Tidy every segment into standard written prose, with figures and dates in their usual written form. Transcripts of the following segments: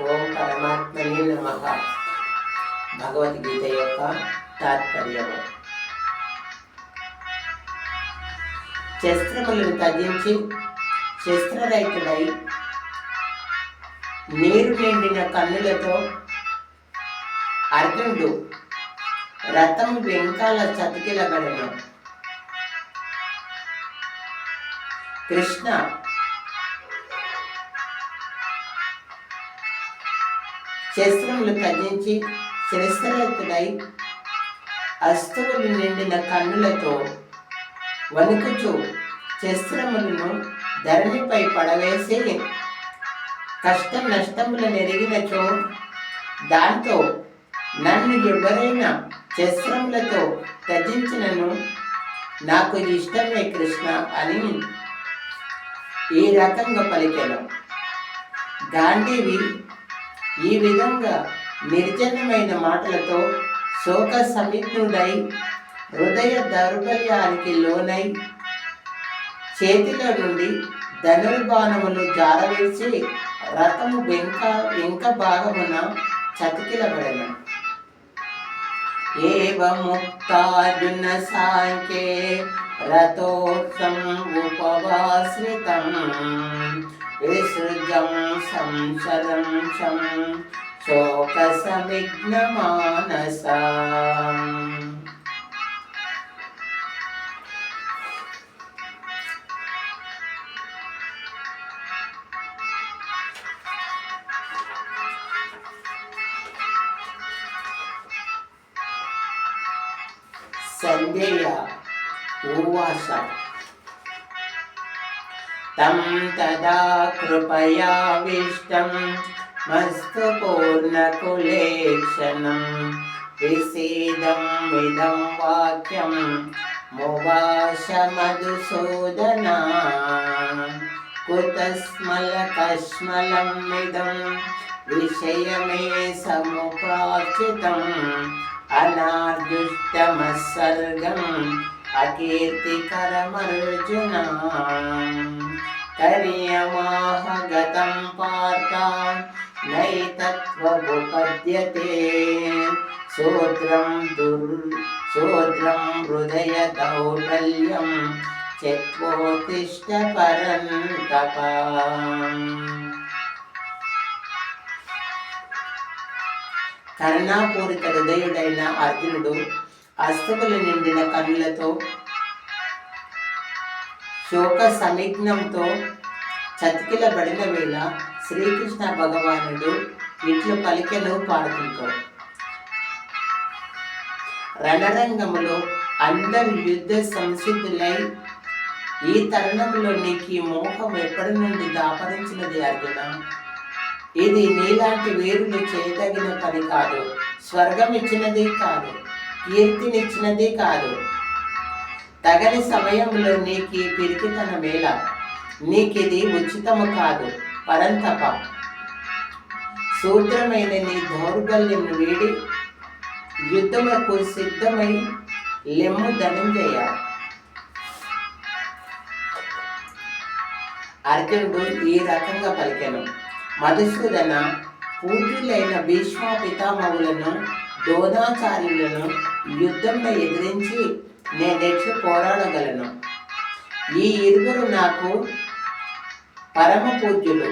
ఓం పరమాత్మనే నమః. భగవద్గీత యొక్క తాత్పర్యము. శస్త్రములను త్యజించి శస్త్రరహితుడై నీరు నిండిన కన్నులతో అర్జునుడు రథం వెంకాల చతికిలబడెను. కృష్ణ శస్త్రములు త్యజించి శస్త్రరహితుడై అస్తువులు నిండిన కన్నులతో వణుకుచు శస్త్రములను ధరణిపై పడవేసి కష్ట నష్టములు నెరిగినచో దాంతో నన్ను ఎవరైనా శస్త్రములతో త్యజించినను నాకు ఇష్టమే కృష్ణ అని ఈ రకంగా పలికెను. గాంధీవి ఈ విధంగా నిర్జనమైన మాటలతో శోక సమిగ్నుడై హృదయ దౌర్బల్యానికి లోనై చేతిలో నుండి ధనుర్బాణములు జారవేసి రథము వెంక భాగమున చతికిలబడెను. ఏవముక్తార్జున సాంఖ్యే రథోత్సం ఉపవాశ్రితం విసృజం సంశరం శోక సమిగ్న మానస. సంజయ ఉవాచ తం తదా కృపయావిష్టం మస్తు పూర్ణకులేక్షణం విసీదం ఇదం వాక్యం మువాచ మధుసూదన కుతస్మలకష్మలం ఇదం విషయమే సముపార్చితం అనార్దుష్టమస్సర్గం అకీర్తికరమర్జున కర్యమాహ గతం పార్థ నైతత్వముపద్యతే శూద్రం హృదయ దౌర్బల్యం చత్వోత్తిష్ట పరంతప. కరుణాపూరిత హృదయుడైన అర్జునుడు అస్తువులు నిండిన కన్నులతో శోక సమిగ్నంతో చతికిలబడిన వేళ శ్రీకృష్ణ భగవానుడు ఇట్లు పలికెను పాడుతుంటూ. రణరంగములో అందరు యుద్ధ సంసిద్ధులై ఈ తరుణంలో నీకు ఈ మోహం ఎప్పటి నుండి దాపరించినది అర్జున? ఇది నీలాంటి వీరులు చేయదగిన పని కాదు. స్వర్గం ఇచ్చినది కాదు, కీర్తినిచ్చినది కాదు. తగని సమయంలో నీకు పిరికితనమేళ, నీకిది ఉచితము కాదు పరంతప. శూద్రమైన నీ దౌర్బల్యం వీడి యుద్ధములకు సిద్ధమై లెమ్ము ధనంజయ. అర్జునుడు ఈ రకంగా పలికెను. మధుసూదన, పూజ్యులైన భీష్మ పితామహులను ద్రోణాచార్యులను యుద్ధంలో ఎదిరించి నేనెట్లు పోరాడగలను? ఈ ఇరువురు నాకు పరమ పూజ్యులు.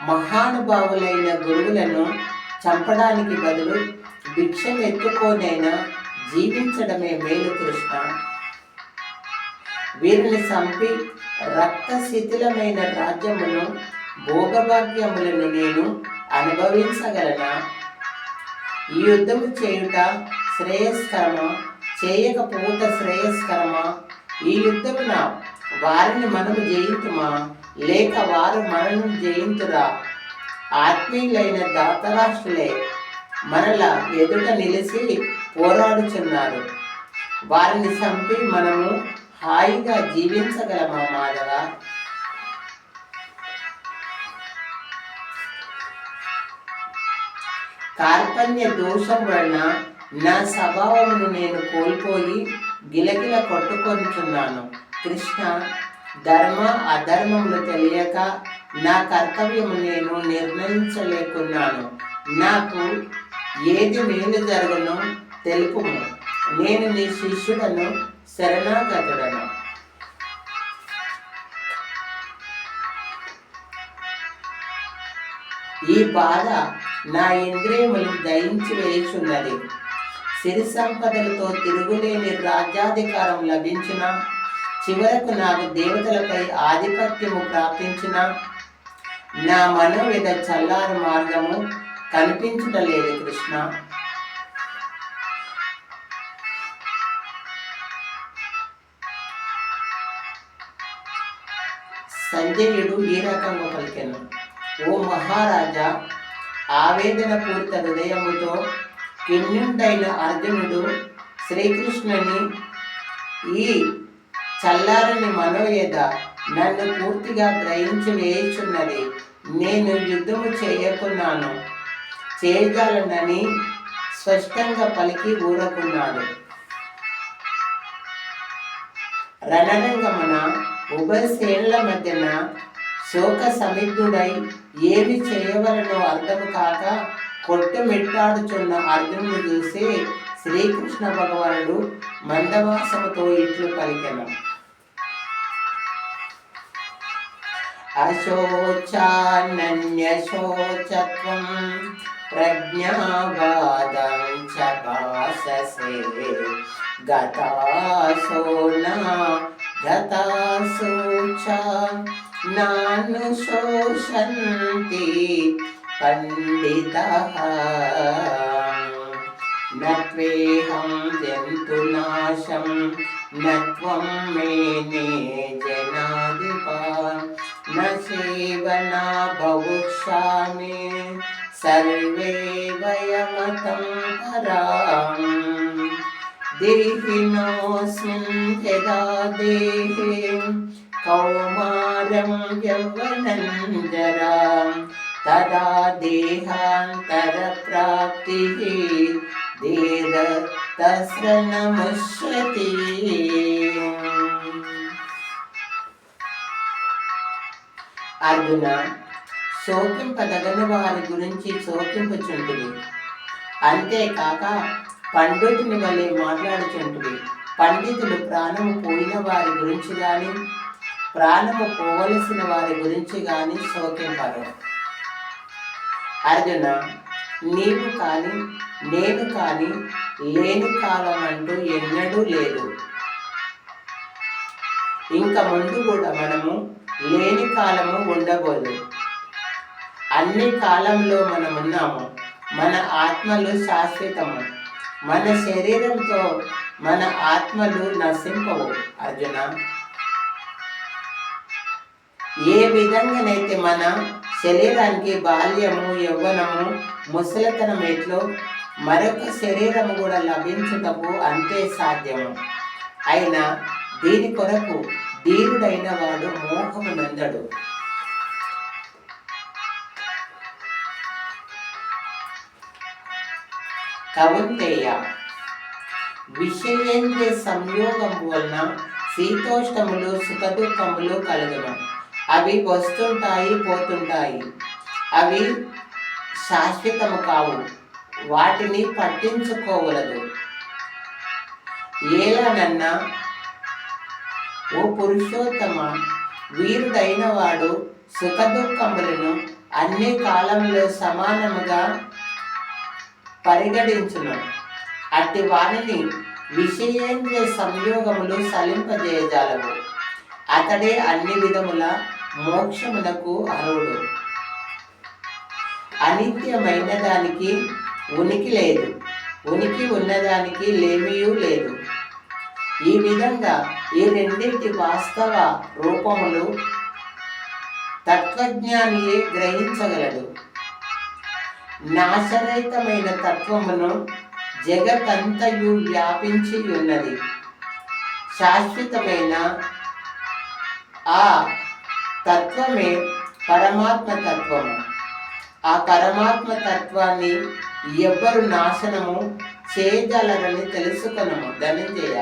మహానుభావులైన గురువులను చంపడానికి బదులు భిక్షం ఎత్తుకోనైనా జీవించడమే మేలు కృష్ణ. వీరిని చంపి రక్త శిథిలమైన రాజ్యమును భోగభాగ్యములను నేను అనుభవించగలనా? ఈ యుద్ధము చేయుట శ్రేయస్కరమా, చేయకపోవుట శ్రేయస్కరమా? ఈ యుద్ధమున వారిని మనము జయింతుమా, లేక వారు మనను జయింతురా? ఆత్మీయులైన ధాతరాష్ట్రులే మనల ఎదుట నిలిచి పోరాడుచున్నారు. వారిని చంపి మనము హాయిగా జీవించగలమా మాధవ? కార్పణ్య దోషం వలన నా స్వభావమును నేను కోల్పోయి గిలగిల కొట్టుకొనుచున్నాను. కృష్ణ, ధర్మ అధర్మములు తెలియక నా కర్తవ్యము నేను నిర్ణయించలేకున్నాను. నాకు ఏది మేలు జరుగునో తెలుపుము. నేను నీ శిష్యుడను, శరణాగతుడను. ఈ బాధ నా ఇంద్రియములు దయించి వేయుచున్నది. సిరి సంపదలతో తిరుగులేని రాజ్యాధికారం లభించిన, చివరకు నాకు దేవతలపై ఆధిపత్యము ప్రాప్తించిన, నా మనోవేద చల్లారు మార్గము కనిపించటలేదు కృష్ణ. సంజయుడు ఈ రకంగా పలికెను: ఓ మహారాజా, ఆవేదన పూరిత హృదయముతో కిన్యుడైన అర్జునుడు శ్రీకృష్ణుని ఈ చల్లారని మనోయేద నన్ను పూర్తిగా గ్రహించి వేయుచున్నది. నేను యుద్ధము చేయకున్నాను, చేయగలనని స్పష్టంగా పలికి ఊరకున్నాడు. రణరంగమున ఉభయ శ్రేణుల మధ్యన శోక సమిద్ధుడై ఏమి చేయవలనో అర్థము కాక కొట్టుమిట్టాడుచున్న అర్జునుడు చూసి శ్రీకృష్ణ భగవానుడు మందవాసముతో ఇట్లు పలికెను: అశోచానన్యశోచత్వం ప్రజ్ఞావాదం చ భాససే గతాసో నా గతాసో చ నానుశోషంతి పండితః నత్వేహం జంతునాశం నత్వం మేనే జనాధిపా నసేవనా భవుష్యామి సర్వే వయమతం పరాం దేహినోస్మిన్ యదా దేహే కౌమారం యవ్వనం జరా తదా దేహాంతర ప్రాప్తి దేద తస్ర నముష్యతి. అర్జున, శోకింపదగని వారి గురించి శోకింపుచుంటివి, అంతేకాక పండితుని వలె మాట్లాడుచుంటివి. పండితులు ప్రాణము పోయిన వారి గురించి కానీ ప్రాణము పోవలసిన వారి గురించి కానీ శోకింపరు. అర్జున, నీవు కానీ నేను కానీ లేని కాలం అంటూ ఎన్నడూ లేదు. ఇంకా ముందు కూడా మనము లేని కాలము ఉండబోదు. అన్ని కాలంలో మనమున్నాము. మన ఆత్మలు శాశ్వతము. మన శరీరంతో మన ఆత్మలు నశింపవు. అర్జున, ఏ విధంగానైతే మన శరీరానికి బాల్యము, యవ్వనము, ముసలితనం ఎట్లో మరొక శరీరము కూడా లభించుటకు అంతే సాధ్యము. అయినా దీని కొరకు ధీరుడైన వాడు మోహము నందడు. కౌంతేయ, విషయేంద్రియ సంయోగం వలన శీతోష్ణములు సుఖదుఖములు కలుగును. అవి వస్తుంటాయి, పోతుంటాయి. అవి శాశ్వతము కావు. వాటిని పట్టించుకోవలదు. ఏలనన్నా ఓ పురుషోత్తమ, వీరుడైన వాడు సుఖదుఖములను అన్ని కాలంలో సమానముగా పరిగణించును. అట్టి వారిని విషయేంద్రియ సంయోగములు సలింపజేయజాలవు. అతడే అన్ని విధముల మోక్షమునకు అర్హుడు. అనిత్యమైన దానికి ఉనికి లేదు, ఉనికి ఉన్నదానికి లేమియూ లేదు. ఈ విధంగా ఈ రెండింటి వాస్తవ రూపములు తత్వజ్ఞానియే గ్రహించగలడు. నాశరహితమైన తత్వమును జగతంతయు వ్యాపించి ఉన్నది. శాశ్వతమైన ఆ తత్వమే పరమాత్మ తత్వము. ఆ పరమాత్మ తత్వాన్ని ఎవ్వరు నాశనము చేయగలరని తెలుసుకొనము. ధనంజయ,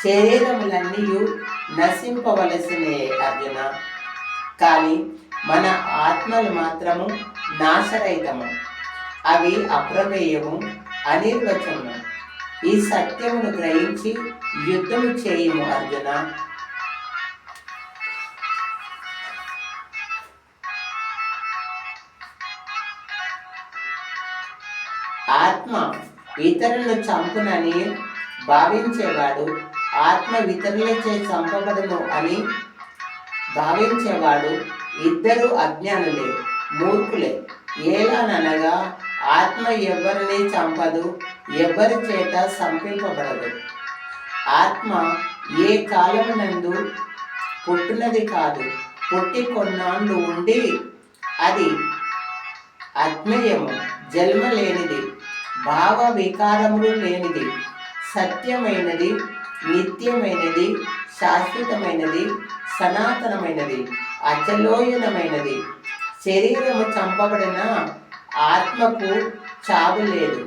శరీరములన్నీ నశింపవలసినే అర్జున. కానీ మన ఆత్మలు మాత్రము నాశరహితము, అవి అప్రమేయము, అనిర్వచనము. ఈ సత్యమును గ్రహించి యుద్ధము చేయుము అర్జున. ఆత్మ ఇతరులను చంపునని భావించేవాడు, ఆత్మ ఇతరులచే చంపబడును అని భావించేవాడు ఇద్దరు అజ్ఞానులే, మూర్ఖులే. ఏలాననగా ఆత్మ ఎవరిని చంపదు, ఎవరి చేత చంపింపబడదు. ఆత్మ ఏ కాలమునందు పుట్టినది కాదు, పుట్టి కొన్నాళ్ళు ఉండి అది అజ్ఞేయము, జన్మ లేనిది, భావ వికారములు లేనిది, సత్యమైనది, నిత్యమైనది, శాశ్వతమైనది, సనాతనమైనది, అచలోయనమైనది. శరీరము చంపబడిన ఆత్మకు చావు లేదు.